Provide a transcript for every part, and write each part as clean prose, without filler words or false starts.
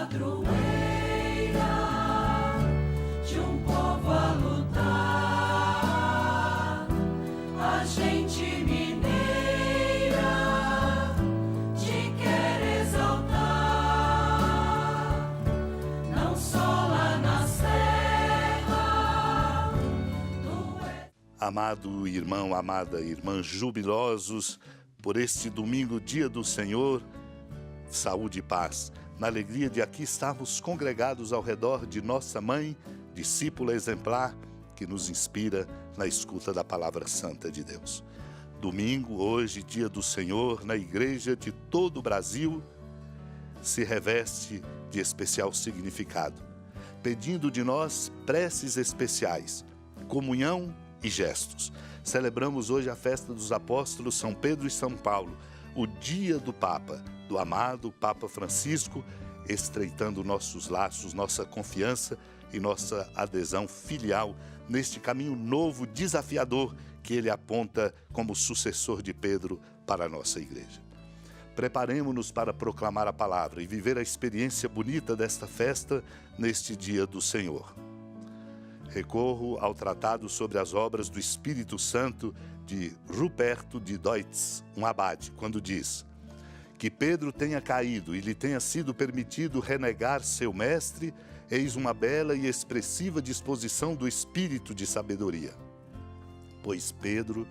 padroeira de um povo a lutar, a gente mineira te quer exaltar, não só lá na serra. Amado irmão, amada irmã, jubilosos por este domingo, dia do Senhor, saúde e paz, na alegria de aqui estarmos congregados ao redor de nossa mãe, discípula exemplar, que nos inspira na escuta da palavra santa de Deus. Domingo, hoje, dia do Senhor, na igreja de todo o Brasil, se reveste de especial significado, pedindo de nós preces especiais, comunhão e gestos. Celebramos hoje a festa dos apóstolos São Pedro e São Paulo, o dia do Papa, do amado Papa Francisco, estreitando nossos laços, nossa confiança e nossa adesão filial neste caminho novo, desafiador, que ele aponta como sucessor de Pedro para a nossa igreja. Preparemo-nos para proclamar a palavra e viver a experiência bonita desta festa neste dia do Senhor. Recorro ao Tratado sobre as Obras do Espírito Santo de Ruperto de Deutz, um abade, quando diz: que Pedro tenha caído e lhe tenha sido permitido renegar seu mestre, eis uma bela e expressiva disposição do espírito de sabedoria. Pois Pedro,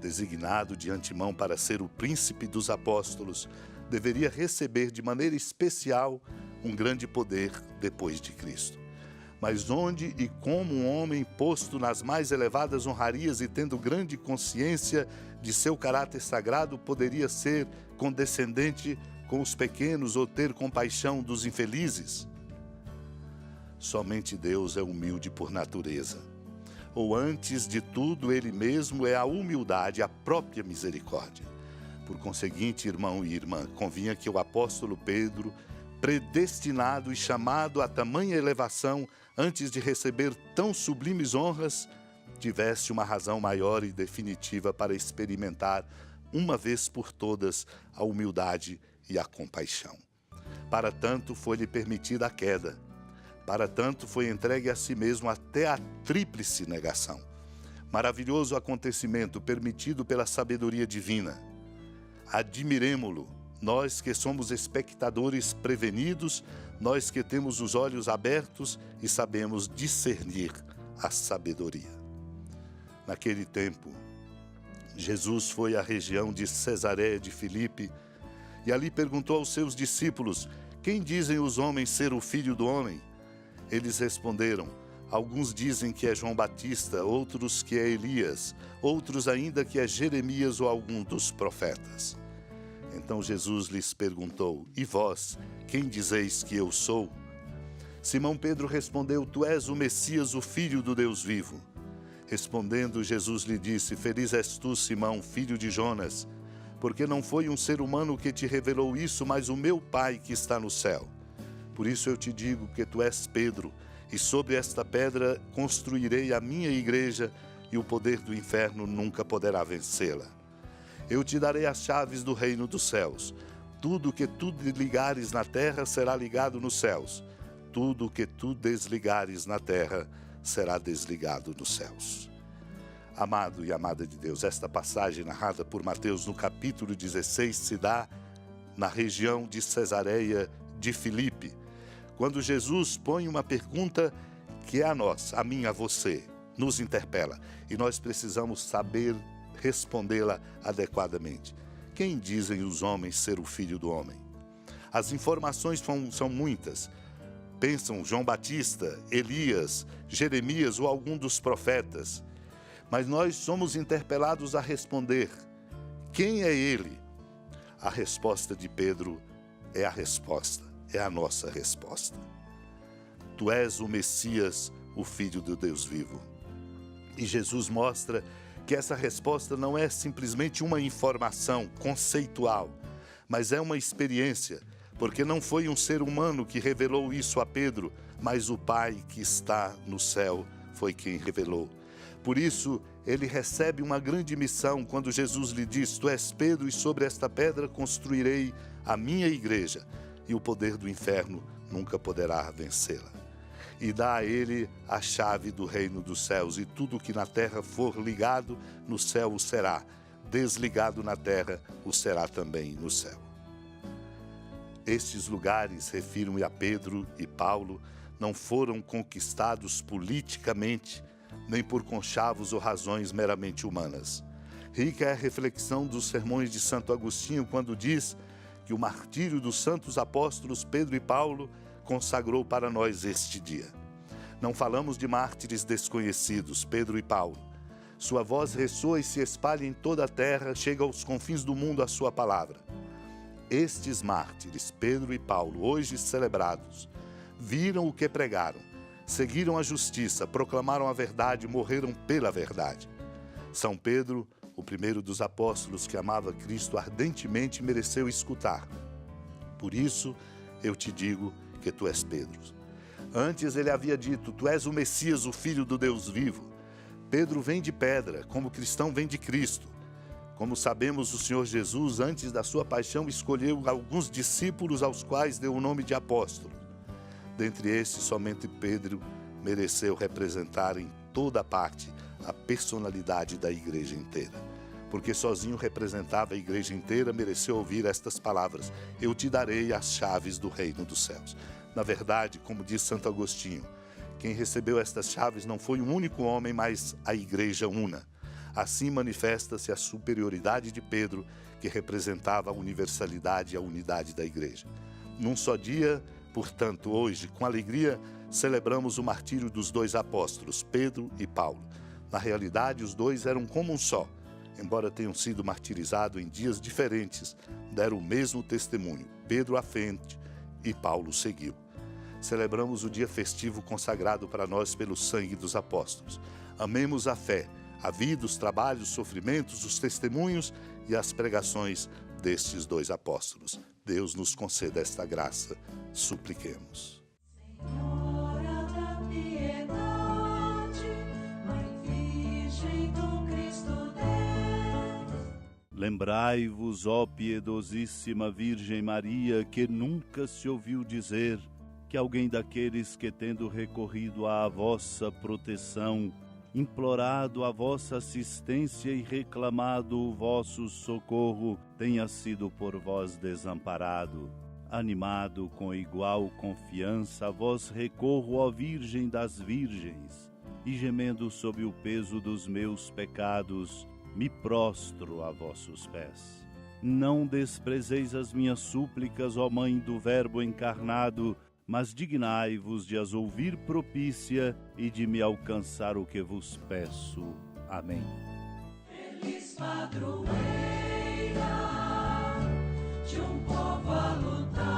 designado de antemão para ser o príncipe dos apóstolos, deveria receber de maneira especial um grande poder depois de Cristo. Mas onde e como um homem posto nas mais elevadas honrarias e tendo grande consciência de seu caráter sagrado poderia ser condescendente com os pequenos ou ter compaixão dos infelizes? Somente Deus é humilde por natureza. Ou antes de tudo, Ele mesmo é a humildade, a própria misericórdia. Por conseguinte, irmão e irmã, convinha que o apóstolo Pedro, predestinado e chamado a tamanha elevação antes de receber tão sublimes honras, tivesse uma razão maior e definitiva para experimentar, uma vez por todas, a humildade e a compaixão. Para tanto foi-lhe permitida a queda, para tanto foi entregue a si mesmo até a tríplice negação. Maravilhoso acontecimento permitido pela sabedoria divina. Admiremo-lo, nós que somos espectadores prevenidos, nós que temos os olhos abertos e sabemos discernir a sabedoria. Naquele tempo, Jesus foi à região de Cesareia de Filipe e ali perguntou aos seus discípulos: quem dizem os homens ser o Filho do Homem? Eles responderam: alguns dizem que é João Batista, outros que é Elias, outros ainda que é Jeremias ou algum dos profetas. Então Jesus lhes perguntou: e vós, quem dizeis que eu sou? Simão Pedro respondeu: tu és o Messias, o Filho do Deus vivo. Respondendo, Jesus lhe disse: feliz és tu, Simão, filho de Jonas, porque não foi um ser humano que te revelou isso, mas o meu Pai que está no céu. Por isso eu te digo que tu és Pedro, e sobre esta pedra construirei a minha igreja, e o poder do inferno nunca poderá vencê-la. Eu te darei as chaves do reino dos céus. Tudo que tu ligares na terra será ligado nos céus. Tudo que tu desligares na terra será desligado nos céus. Amado e amada de Deus, esta passagem narrada por Mateus no capítulo 16 se dá na região de Cesareia de Filipe, quando Jesus põe uma pergunta que é a nós, a mim, a você, nos interpela, e nós precisamos saber respondê-la adequadamente. Quem dizem os homens ser o Filho do Homem? As informações são muitas. Pensam João Batista, Elias, Jeremias ou algum dos profetas. Mas nós somos interpelados a responder: quem é ele? A resposta de Pedro é a resposta, é a nossa resposta. Tu és o Messias, o Filho do Deus vivo. E Jesus mostra que essa resposta não é simplesmente uma informação conceitual, mas é uma experiência, porque não foi um ser humano que revelou isso a Pedro, mas o Pai que está no céu foi quem revelou. Por isso, ele recebe uma grande missão quando Jesus lhe diz: tu és Pedro e sobre esta pedra construirei a minha igreja, e o poder do inferno nunca poderá vencê-la. E dá a ele a chave do reino dos céus, e tudo que na terra for ligado no céu o será, desligado na terra o será também no céu. Estes lugares, refiro-me a Pedro e Paulo, não foram conquistados politicamente, nem por conchavos ou razões meramente humanas. Rica é a reflexão dos sermões de Santo Agostinho quando diz que o martírio dos santos apóstolos Pedro e Paulo consagrou para nós este dia. Não falamos de mártires desconhecidos, Pedro e Paulo. Sua voz ressoa e se espalha em toda a terra, chega aos confins do mundo a sua palavra. Estes mártires, Pedro e Paulo, hoje celebrados, viram o que pregaram, seguiram a justiça, proclamaram a verdade, morreram pela verdade. São Pedro, o primeiro dos apóstolos que amava Cristo ardentemente, mereceu escutar. Por isso, eu te digo que tu és Pedro. Antes ele havia dito, tu és o Messias, o Filho do Deus vivo. Pedro vem de pedra, como cristão vem de Cristo. Como sabemos, o Senhor Jesus, antes da sua paixão, escolheu alguns discípulos aos quais deu o nome de apóstolos. Dentre esses, somente Pedro mereceu representar em toda parte a personalidade da igreja inteira. Porque sozinho representava a igreja inteira, mereceu ouvir estas palavras: eu te darei as chaves do reino dos céus. Na verdade, como diz Santo Agostinho, quem recebeu estas chaves não foi um único homem, mas a igreja una. Assim manifesta-se a superioridade de Pedro, que representava a universalidade e a unidade da igreja. Num só dia, portanto, hoje, com alegria, celebramos o martírio dos dois apóstolos, Pedro e Paulo. Na realidade, os dois eram como um só. Embora tenham sido martirizados em dias diferentes, deram o mesmo testemunho. Pedro à frente e Paulo seguiu. Celebramos o dia festivo consagrado para nós pelo sangue dos apóstolos. Amemos a fé, a vida, os trabalhos, os sofrimentos, os testemunhos e as pregações destes dois apóstolos. Deus nos conceda esta graça, supliquemos. Senhora da piedade, Mãe Virgem do Cristo Deus. Lembrai-vos, ó piedosíssima Virgem Maria, que nunca se ouviu dizer que alguém daqueles que, tendo recorrido à vossa proteção, implorado a vossa assistência e reclamado o vosso socorro, tenha sido por vós desamparado. Animado com igual confiança, a vós recorro, ó Virgem das Virgens, e gemendo sob o peso dos meus pecados, me prostro a vossos pés. Não desprezeis as minhas súplicas, ó Mãe do Verbo encarnado, mas dignai-vos de as ouvir propícia e de me alcançar o que vos peço. Amém. Feliz padroeira de um povo a lutar,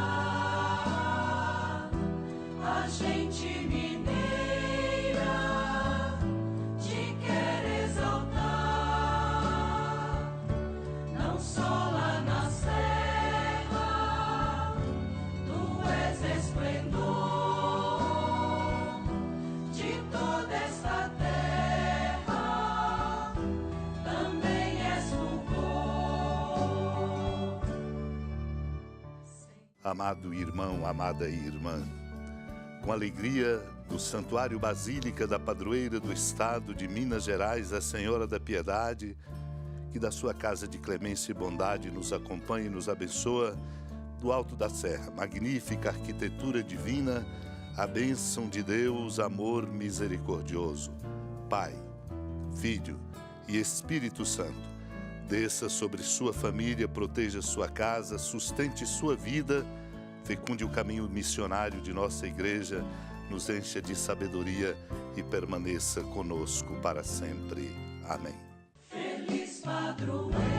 a gente mineira te quer exaltar, não só lá na serra, tu és esplendor de toda esta terra, também és fulgor. Amado irmão, amada irmã, com alegria do Santuário Basílica da Padroeira do Estado de Minas Gerais, a Senhora da Piedade, que da sua casa de clemência e bondade nos acompanha e nos abençoa, do alto da serra, magnífica arquitetura divina, a bênção de Deus, amor misericordioso, Pai, Filho e Espírito Santo, desça sobre sua família, proteja sua casa, sustente sua vida, fecunde o caminho missionário de nossa igreja, nos encha de sabedoria e permaneça conosco para sempre. Amém. Feliz padroeira